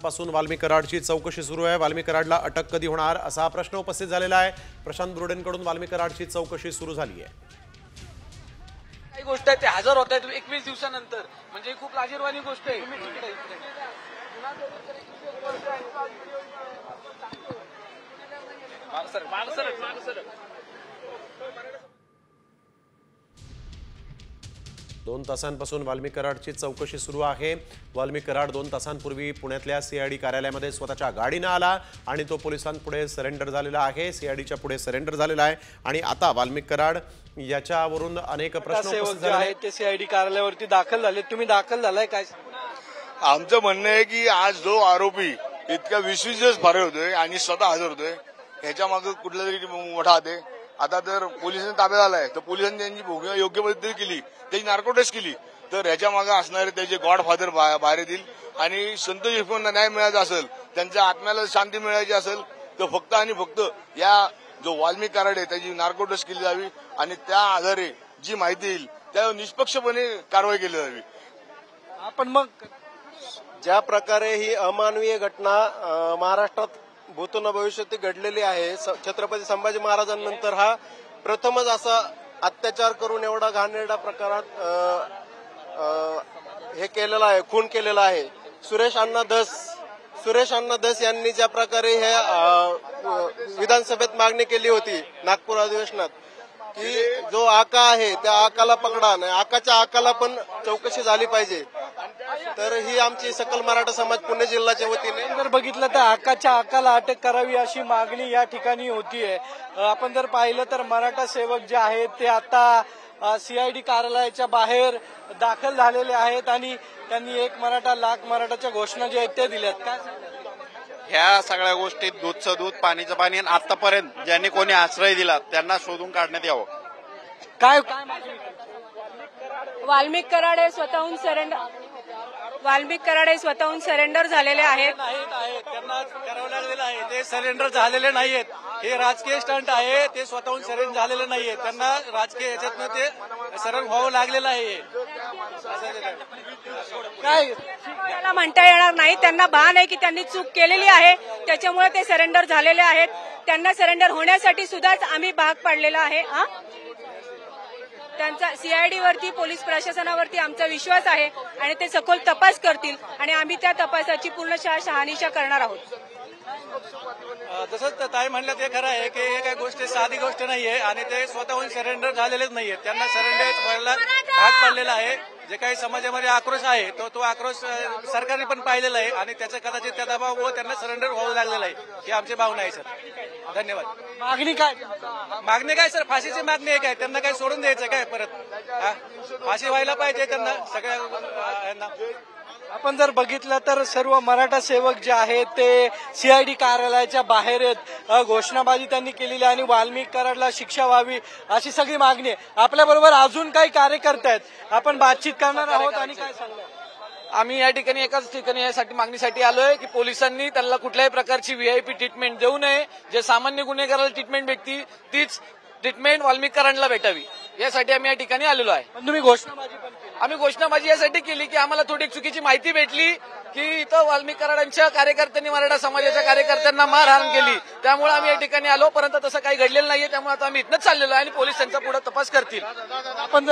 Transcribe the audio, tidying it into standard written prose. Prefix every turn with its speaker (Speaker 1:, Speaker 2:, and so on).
Speaker 1: पासून वाल्मिक कराडची चौकशी सुरू आहे। वाल्मिक कराडला अटक कधी होणार असा प्रश्न उपस्थित झालेला आहे। प्रशांत ब्रोडेंकडून वाल्मिक कराडची चौकशी सुरू झाली आहे।
Speaker 2: काही गोष्ट आहे ते हजर होत आहेत 21 दिवसानंतर, म्हणजे खूप लाजिरवाणी गोष्ट आहे।
Speaker 1: दोन तासांपासून वाल्मिक कराडची चौकशी सुरू आहे। वाल्मिक कराड 2 तासांपूर्वी पुण्यातल्या सीआयडी कार्यालयामध्ये स्वतःच्या गाडीने आला आणि तो पोलिसांपुढे सरेंडर झालेला आहे। सीआयडीच्या पुढे सरेंडर झालेला आहे आणि आता वाल्मिक कराड याच्यावरून अनेक प्रश्न उपस्थित झाले आहेत।
Speaker 2: ते सीआयडी कार्यालयावरती दाखल झाले। तुम्ही दाखल झालाय काय?
Speaker 3: आमचं म्हणणं आहे की आज जो आरोपी इतक्या 20 दिवस फरार होतोय आणि स्वतः हजर होतोय, ह्याच्या मागे कुठला तरी मोठा हात आहे। आता जर पोलिसांनी ताब्यात आलाय तर पोलिसांनी त्यांची भूमिका योग्य पद्धतीने केली, त्याची नार्को टेस्ट केली, तर ह्याच्या मागे असणारे त्याचे गॉडफादर बाहेर येतील आणि संतोष देशमुखांना न्याय मिळायचा असेल, त्यांच्या आत्म्याला शांती मिळायची असेल तर फक्त आणि फक्त या जो वाल्मिक कराड आहे त्याची नार्को टेस्ट केली जावी आणि त्या आधारे जी माहिती येईल त्या निष्पक्षपणे कारवाई केली जावी।
Speaker 2: आपण मग
Speaker 4: ज्या प्रकारे ही अमानवीय घटना महाराष्ट्रात भूतून भविष्यात घडलेली आहे, छत्रपती संभाजी महाराजांनंतर हा प्रथमच असा अत्याचार करून एवढा घाणेरडा प्रकारात हे केलेला आहे, खून केलेला आहे। सुरेश अण्णा धस यांनी ज्या प्रकारे हे विधानसभेत मागणी केली होती नागपूर अधिवेशनात की जो आका आहे त्या आकाला पकडा, नाही आकाच्या आकाला पण चौकशी झाली पाहिजे, तर ही आमची सकल मराठा समाज पुणे जिल्ह्याच्या वतीने
Speaker 2: जर बघितलं तर आकाच्या आकाला अटक करावी अशी मागणी या ठिकाणी होतीये। आपण जर पाहिलं तर मराठा सेवक जे आहेत ते आता सीआयडी कार्यालयाच्या बाहेर दाखल झालेले आहेत आणि त्यांनी 1 मराठा लाख मराठाच्या घोषणा ज्या आहेत त्या दिल्यात। काय
Speaker 5: ह्या सगळ्या गोष्टीत दूधचं दूध पाणीचं पाणी आणि आतापर्यंत ज्यांनी कोणी आश्रय दिला त्यांना शोधून काढण्यात यावं।
Speaker 2: काय
Speaker 6: वाल्मिक कराड हे स्वतःहून सरेंडर झालेले आहेत।
Speaker 2: त्यांना करावं लागलेलं आहे, ते सरेंडर झालेले नाहीयेत। हे राजकीय स्टंट आहे, ते स्वतःहून सरेंडर झालेले नाहीये, त्यांना राजकीय याच्यातनं ते सरेंडर व्हावं लागलेलं आहे। काय
Speaker 6: त्याला म्हणता येणार नाही, त्यांना भान आहे की त्यांनी चूक केलेली आहे, त्याच्यामुळे ते सरेंडर झालेले आहेत। त्यांना सरेंडर होण्यासाठी सुद्धाच आम्ही भाग पाडलेला आहे। त्यांचा सीआयडीवरती पोलीस प्रशासनावरती आमचा विश्वास आहे आणि ते सखोल तपास करतील आणि आम्ही त्या तपासाची पूर्ण शहानिशा करणार आहोत।
Speaker 2: जसं ताई म्हणलं ते खरं आहे की हे काही गोष्ट साधी गोष्ट नाहीये आणि ते स्वतःहून सरेंडर झालेलेच नाहीये, त्यांना सरेंडर व्हायला भाग पडलेला आहे। जे काही समाजामध्ये आक्रोश आहे तो आक्रोश सरकारने पण पाहिलेला आहे आणि त्याचं कदाचित त्या दबावामुळे त्यांना सरेंडर व्हावं लागलेलं आहे, ही आमची भावना आहे। सर धन्यवाद। मागणी काय सर? फाशीची मागणी आहे काय? त्यांना काय सोडून द्यायचं काय परत? फाशी व्हायला पाहिजे त्यांना सगळ्या। आपण जर बघितलं तर सर्व मराठा सेवक जे आहेत ते सीआयडी कार्यालयाच्या बाहेर आहेत, घोषणाबाजी त्यांनी केलेली आणि वाल्मिक कराडला शिक्षा व्हावी अशी सगळी मागणी आहे। आपल्या बरोबर अजून काही कार्यकर्ते आहेत, आपण बातचीत करणार आहोत आणि काय सांगणार? आम्ही या ठिकाणी एकाच ठिकाणी यासाठी मागणीसाठी आलोय की पोलिसांनी त्यांना कुठल्याही प्रकारची व्हीआयपी ट्रीटमेंट देऊ नये, जे सामान्य गुन्हेगाराला ट्रीटमेंट भेटती तीच ट्रीटमेंट वाल्मिक कराडला भेटावी, यासाठी आम्ही या ठिकाणी आलेलो आहे।
Speaker 6: तुम्ही घोषणाबाजी पण केली?
Speaker 2: आम्ही घोषणाबाजी यासाठी केली की आम्हाला थोडी चुकीची माहिती भेटली की इथं वाल्मिक कराडांच्या कार्यकर्त्यांनी मराठा समाजाच्या कार्यकर्त्यांना मारहाण केली, त्यामुळे आम्ही या ठिकाणी आलो, परंतु तसं काही घडलेलं नाहीये, त्यामुळे आता आम्ही इथनच चाललेलो आहे आणि पोलीस त्यांचा पुढे तपास करतील।
Speaker 6: आपण जर